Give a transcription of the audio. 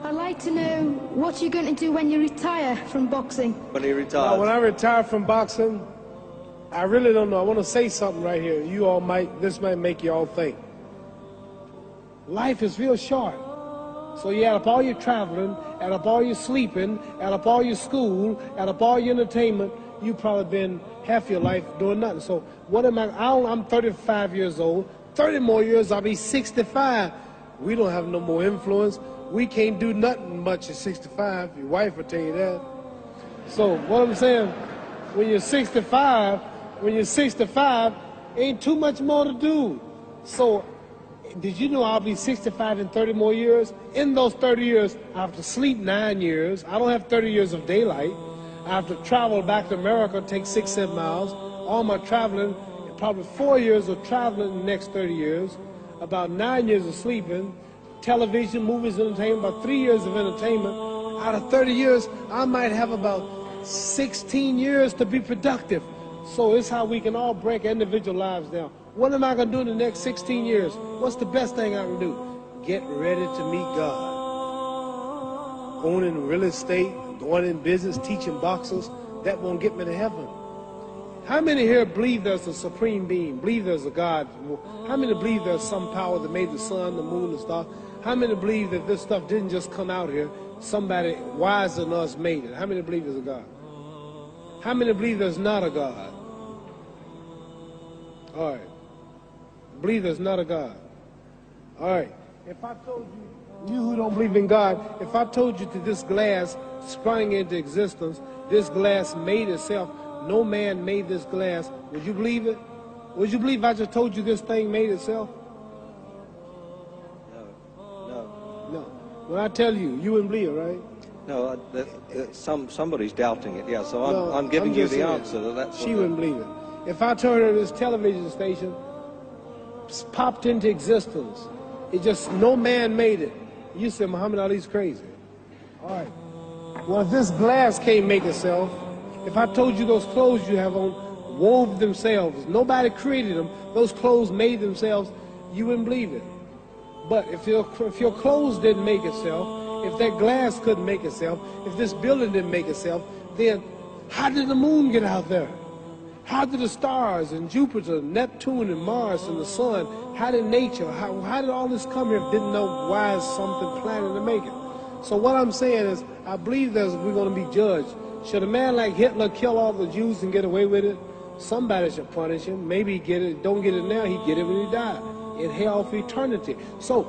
I'd like to know what you're going to do when you retire from boxing. When he retires? When I retire from boxing, I really don't know. I want to say something right here. This might make you all think. Life is real short. So you add up all your traveling, add up all your sleeping, add up all your school, add up all your entertainment, you've probably been half your life doing nothing. So what am I'm 35 years old. 30 more years, I'll be 65. We don't have no more influence. We can't do nothing much at 65. Your wife will tell you that. So what I'm saying, when you're 65, ain't too much more to do. So did you know I'll be 65 in 30 more years? In those 30 years, I have to sleep 9 years. I don't have 30 years of daylight. I have to travel back to America, take 6-7 miles. All my traveling, probably 4 years of traveling in the next 30 years, about 9 years of sleeping, television, movies, entertainment, about 3 years of entertainment. Out of 30 years, I might have about 16 years to be productive. So it's how we can all break individual lives down. What am I going to do in the next 16 years? What's the best thing I can do? Get ready to meet God. Owning real estate, going in business, teaching boxers, that won't get me to heaven. How many here believe there's a supreme being, believe there's a God? How many believe there's some power that made the sun, the moon, the stars? How many believe that this stuff didn't just come out here? Somebody wiser than us made it. How many believe there's a God? How many believe there's not a God? All right. Believe there's not a God. All right. If I told you who don't believe in God, if I told you that this glass sprang into existence, this glass made itself, no man made this glass, would you believe it? Would you believe I just told you this thing made itself? No. When I tell you, you wouldn't believe it, right? No, somebody's doubting it, yeah, so I'm giving you the answer. She wouldn't believe it. If I told her this television station popped into existence, it just, no man made it, you said Muhammad Ali's crazy. All right. Well, if this glass can't make itself, if I told you those clothes you have on wove themselves, nobody created them, those clothes made themselves, you wouldn't believe it. But if your clothes didn't make itself, if that glass couldn't make itself, if this building didn't make itself, then how did the moon get out there? How did the stars and Jupiter, Neptune and Mars and the sun, how did nature, how did all this come here if didn't know why is something planning to make it? So what I'm saying is, I believe we're going to be judged. Should a man like Hitler kill all the Jews and get away with it? Somebody should punish him. Maybe he get it, don't get it now, he get it when he died. In hell for eternity. So